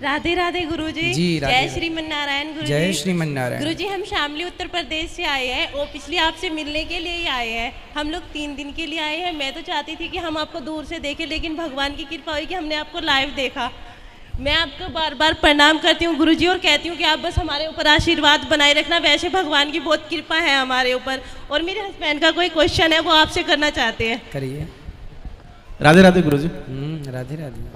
राधे राधे गुरुजी। जी, राधे जय राधे। श्रीमन नारायण गुरुजी। जय श्रीमन नारायण। गुरुजी, हम शामली उत्तर प्रदेश से आए हैं और पिछले आपसे मिलने के लिए ही आए हैं। हम लोग 3 दिन के लिए आए हैं। मैं तो चाहती थी कि हम आपको दूर से देखें, लेकिन भगवान की कृपा हुई कि हमने आपको लाइव देखा। मैं आपको बार बार प्रणाम करती हूँ गुरुजी और कहती हूँ कि आप बस हमारे ऊपर आशीर्वाद बनाए रखना। वैसे भगवान की बहुत कृपा है हमारे ऊपर। और मेरे हस्बैंड का कोई क्वेश्चन है, वो आपसे करना चाहते हैं। करिए। राधे राधे गुरुजी। राधे राधे।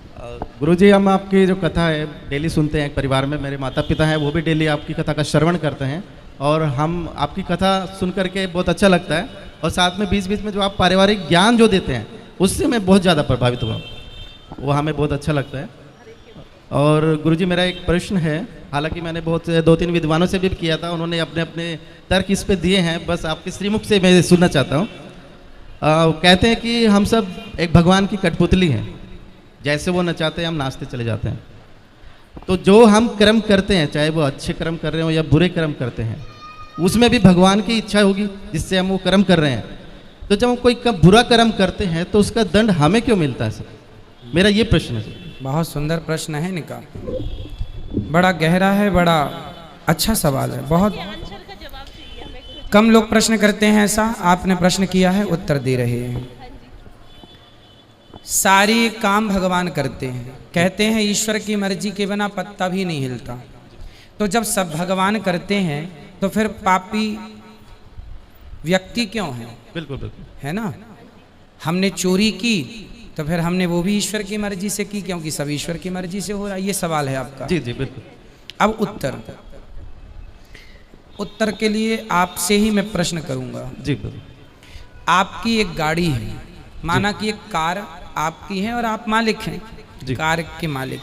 गुरुजी, हम आपकी जो कथा है डेली सुनते हैं। परिवार में मेरे माता पिता हैं, वो भी डेली आपकी कथा का श्रवण करते हैं और हम आपकी कथा सुन करके बहुत अच्छा लगता है। और साथ में बीच बीच में जो आप पारिवारिक ज्ञान जो देते हैं, उससे मैं बहुत ज़्यादा प्रभावित हुआ। वो हमें बहुत अच्छा लगता है। और गुरुजी, मेरा एक प्रश्न है। हालांकि मैंने बहुत 2-3 विद्वानों से भी किया था, उन्होंने अपने अपने तर्क इस पे दिए हैं। बस आपके श्रीमुख से मैं सुनना चाहता हूँ। कहते हैं कि हम सब एक भगवान की कठपुतली हैं, जैसे वो नचाते हैं हम नाचते चले जाते हैं। तो जो हम कर्म करते हैं, चाहे वो अच्छे कर्म कर रहे हो या बुरे कर्म करते हैं, उसमें भी भगवान की इच्छा होगी जिससे हम वो कर्म कर रहे हैं। तो जब हम कोई बुरा कर्म करते हैं तो उसका दंड हमें क्यों मिलता है सर? मेरा ये प्रश्न है। बहुत सुंदर प्रश्न है इनका, बड़ा गहरा है, बड़ा अच्छा सवाल है। बहुत कम लोग प्रश्न करते हैं ऐसा। आपने प्रश्न किया है, उत्तर दे रहे हैं। सारे काम भगवान करते हैं। कहते हैं ईश्वर की मर्जी के बिना पत्ता भी नहीं हिलता। तो जब सब भगवान करते हैं तो फिर पापी व्यक्ति क्यों है? बिल्कुल बिल्कुल, है ना। हमने चोरी की तो फिर हमने वो भी ईश्वर की मर्जी से की, क्योंकि सब ईश्वर की मर्जी से हो रहा है। ये सवाल है आपका। जी जी बिल्कुल। अब उत्तर के लिए आपसे ही मैं प्रश्न करूंगा। जी बिल्कुल। आपकी एक गाड़ी है, माना कि एक कार आपकी है और आप मालिक हैं, कार के मालिक।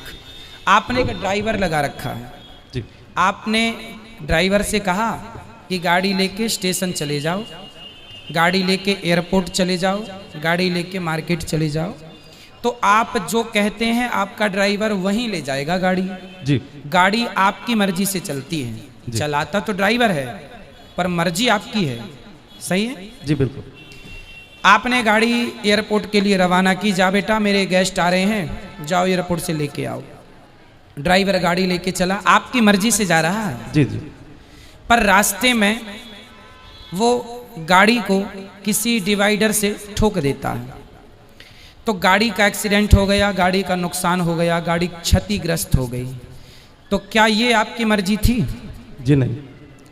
आपने एक ड्राइवर लगा रखा है। जी। आपने ड्राइवर से कहा कि गाड़ी लेके स्टेशन चले जाओ, गाड़ी लेके एयरपोर्ट चले जाओ, गाड़ी लेके मार्केट चले जाओ। तो आप जो कहते हैं आपका ड्राइवर वहीं ले जाएगा गाड़ी। जी। गाड़ी आपकी मर्जी से चलती है, चलाता तो ड्राइवर है पर मर्जी आपकी है। सही है? जी बिल्कुल। आपने गाड़ी एयरपोर्ट के लिए रवाना की, जा बेटा मेरे गेस्ट आ रहे हैं, जाओ एयरपोर्ट से लेके आओ। ड्राइवर गाड़ी लेके चला, आपकी मर्जी से जा रहा है। जी जी। पर रास्ते में वो गाड़ी को किसी डिवाइडर से ठोक देता है, तो गाड़ी का एक्सीडेंट हो गया, गाड़ी का नुकसान हो गया, गाड़ी क्षतिग्रस्त हो गई। तो क्या ये आपकी मर्जी थी? जी नहीं।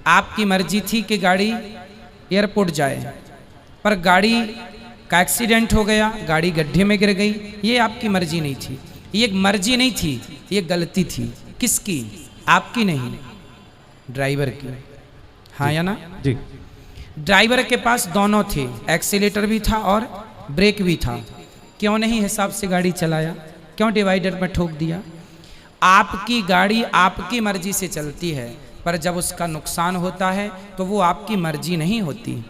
आपकी मर्जी थी कि गाड़ी एयरपोर्ट जाए, पर गाड़ी का एक्सीडेंट हो गया, गाड़ी गड्ढे में गिर गई। ये आपकी मर्जी नहीं थी। ये मर्जी नहीं थी, ये गलती थी। किसकी? आपकी नहीं, ड्राइवर की। हाँ या ना? जी। ड्राइवर के पास दोनों थे, एक्सीलेटर भी था और ब्रेक भी था। क्यों नहीं हिसाब से गाड़ी चलाया? क्यों डिवाइडर में ठोक दिया? आपकी गाड़ी आपकी मर्जी से चलती है, पर जब उसका नुकसान होता है तो वो आपकी मर्जी नहीं होती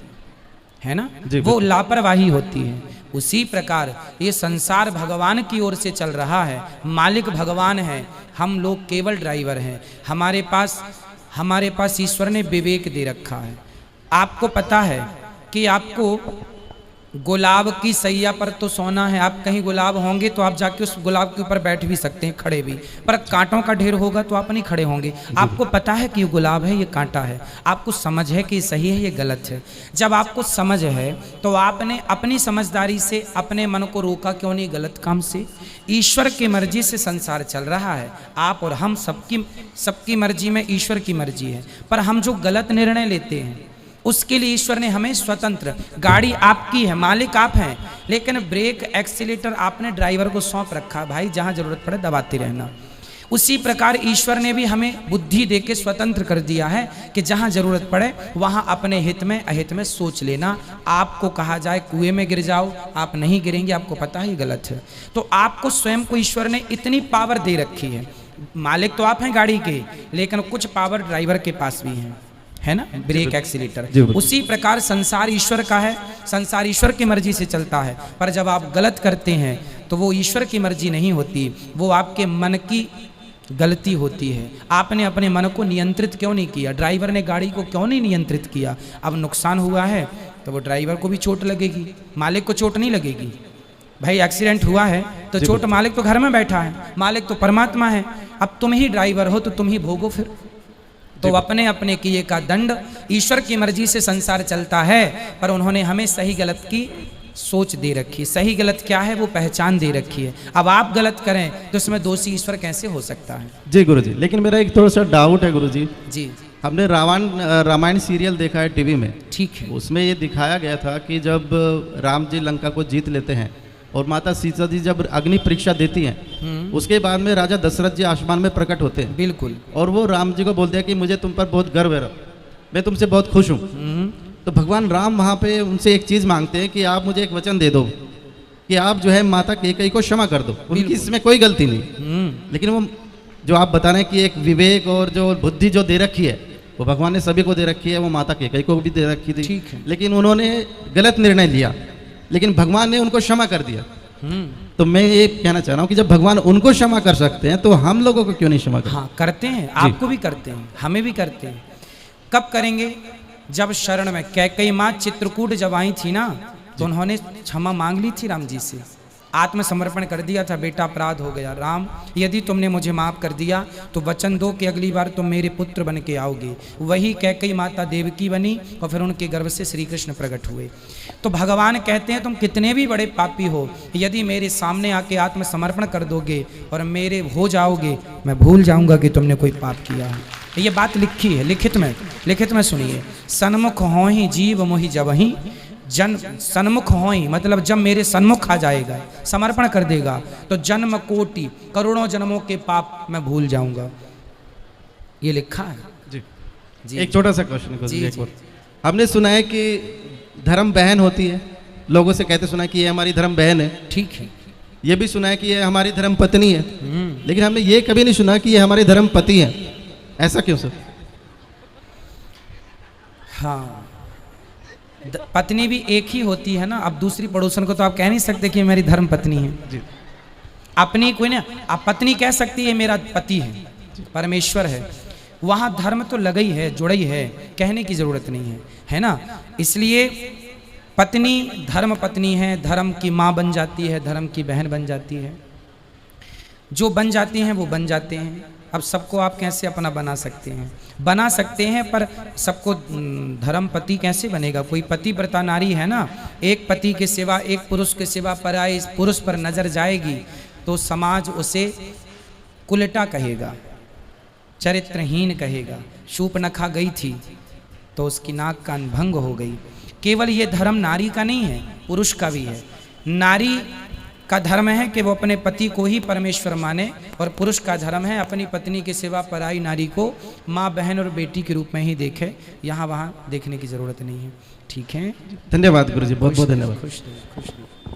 है ना, वो लापरवाही होती है। उसी प्रकार ये संसार भगवान की ओर से चल रहा है, मालिक भगवान है, हम लोग केवल ड्राइवर हैं। हमारे पास ईश्वर ने विवेक दे रखा है। आपको पता है कि आपको गुलाब की सैया पर तो सोना है। आप कहीं गुलाब होंगे तो आप जाके उस गुलाब के ऊपर बैठ भी सकते हैं, खड़े भी। पर कांटों का ढेर होगा तो आप नहीं खड़े होंगे। आपको पता है कि ये गुलाब है, ये कांटा है। आपको समझ है कि ये सही है, ये गलत है। जब आपको समझ है तो आपने अपनी समझदारी से अपने मन को रोका क्यों नहीं गलत काम से? ईश्वर की मर्जी से संसार चल रहा है। आप और हम सबकी मर्जी में ईश्वर की मर्जी है। पर हम जो गलत निर्णय लेते हैं उसके लिए ईश्वर ने हमें स्वतंत्र, गाड़ी आपकी है, मालिक आप हैं, लेकिन ब्रेक एक्सीलेटर आपने ड्राइवर को सौंप रखा। भाई जहां जरूरत पड़े दबाते रहना। उसी प्रकार ईश्वर ने भी हमें बुद्धि देके स्वतंत्र कर दिया है कि जहां जरूरत पड़े वहां अपने हित में अहित में सोच लेना। आपको कहा जाए कुएं में गिर जाओ, आप नहीं गिरेंगे, आपको पता है गलत है। तो आपको स्वयं को ईश्वर ने इतनी पावर दे रखी है। मालिक तो आप हैं गाड़ी के, लेकिन कुछ पावर ड्राइवर के पास भी है ना, ब्रेक एक्सीलेटर। उसी प्रकार संसार ईश्वर का है, संसार ईश्वर की मर्जी से चलता है। पर जब आप गलत करते हैं तो वो ईश्वर की मर्जी नहीं होती, वो आपके मन की गलती होती है। आपने अपने मन को नियंत्रित क्यों नहीं किया? ड्राइवर ने गाड़ी को क्यों नहीं नियंत्रित किया? अब नुकसान हुआ है तो वो ड्राइवर को भी चोट लगेगी, मालिक को चोट नहीं लगेगी। भाई एक्सीडेंट हुआ है तो चोट मालिक तो घर में बैठा है, मालिक तो परमात्मा है। अब तुम ही ड्राइवर हो तो तुम ही भोगो फिर। तो अपने अपने किए का दंड, ईश्वर की मर्जी से संसार चलता है, पर उन्होंने हमें सही गलत की सोच दे रखी है। सही गलत क्या है वो पहचान दे रखी है। अब आप गलत करें तो इसमें दोषी ईश्वर कैसे हो सकता है? जी गुरुजी, लेकिन मेरा एक थोड़ा सा डाउट है गुरुजी। जी हमने रामायण सीरियल देखा है टीवी में, ठीक है। उसमें ये दिखाया गया था कि जब राम जी लंका को जीत लेते हैं और माता सीता जी जब अग्नि परीक्षा देती हैं, उसके बाद में राजा दशरथ जी आसमान में प्रकट होते हैं। बिल्कुल। और वो राम जी को बोलते हैं कि मुझे तुम पर बहुत गर्व है, मैं तुमसे बहुत खुश हूँ। तो भगवान राम वहाँ पे उनसे एक चीज़ मांगते हैं कि आप मुझे एक वचन दे दो कि आप जो है माता कैकेयी को क्षमा कर दो, उनकी इसमें कोई गलती नहीं। लेकिन वो जो आप बता रहे हैं कि एक विवेक और जो बुद्धि जो दे रखी है वो भगवान ने सभी को दे रखी है, वो माता कैकेयी को भी दे रखी थी। ठीक है। लेकिन उन्होंने गलत निर्णय लिया, लेकिन भगवान ने उनको क्षमा कर दिया। तो मैं ये कहना चाह रहा हूँ कि जब भगवान उनको क्षमा कर सकते हैं तो हम लोगों को क्यों नहीं क्षमा करते? हाँ करते हैं, आपको भी करते हैं, हमें भी करते हैं। कब करेंगे? जब शरण में कैकेयी माँ चित्रकूट जब आई थी ना, तो उन्होंने क्षमा मांग ली थी राम जी से, आत्मसमर्पण कर दिया था, बेटा अपराध हो गया, राम यदि तुमने मुझे माफ कर दिया तो वचन दो कि अगली बार तुम मेरे पुत्र बन के आओगे। वही कैकेयी माता देवकी बनी और फिर उनके गर्भ से श्री कृष्ण प्रकट हुए। तो भगवान कहते हैं तुम कितने भी बड़े पापी हो, यदि मेरे सामने आके आत्मसमर्पण कर दोगे और मेरे हो जाओगे, मैं भूल जाऊंगा कि तुमने कोई पाप किया है। ये बात लिखी है लिखित में सुनिए। सन्मुख हो ही जीव मोहि जब ही जन सन्मुख हो ही, मतलब जब मेरे सन्मुख आ जाएगा, समर्पण कर देगा, तो जन्म कोटि करोड़ों जन्मों के पाप मैं भूल जाऊंगा। ये लिखा है। जी जी। एक छोटा सा क्वेश्चन जी, है। जी। हमने सुना है कि धर्म बहन होती है, लोगों से कहते सुना है कि ये हमारी धर्म बहन है। ठीक है। ये भी सुना है कि ये हमारी धर्म पत्नी है, लेकिन हमने ये कभी नहीं सुना कि ये हमारे धर्म पति है। ऐसा क्यों सर? हाँ, पत्नी भी एक ही होती है ना। अब दूसरी पड़ोसन को तो आप कह नहीं सकते कि मेरी धर्म पत्नी है। जी। अपनी कोई ना, आप पत्नी कह सकती है मेरा पति है, परमेश्वर है। वहाँ धर्म तो लगा ही है, जुड़ा ही है, कहने की जरूरत नहीं है, है ना। इसलिए पत्नी धर्म पत्नी है, धर्म की माँ बन जाती है, धर्म की बहन बन जाती है। जो बन जाते हैं वो बन जाते हैं। अब सबको आप कैसे अपना बना सकते हैं? बना सकते हैं, पर सबको धर्म पति कैसे बनेगा? कोई पति व्रता नारी है ना, एक पति के सिवा, एक पुरुष के सिवा पराये इस पुरुष पर नजर जाएगी तो समाज उसे कुलटा कहेगा, चरित्रहीन कहेगा। शूर्पणखा गई थी तो उसकी नाक कान भंग हो गई। केवल ये धर्म नारी का नहीं है, पुरुष का भी है। नारी का धर्म है कि वो अपने पति को ही परमेश्वर माने, और पुरुष का धर्म है अपनी पत्नी के सिवा पराई नारी को माँ, बहन और बेटी के रूप में ही देखे। यहाँ वहाँ देखने की जरूरत नहीं है। ठीक है, धन्यवाद गुरुजी, बहुत बहुत धन्यवाद। खुश रहिए।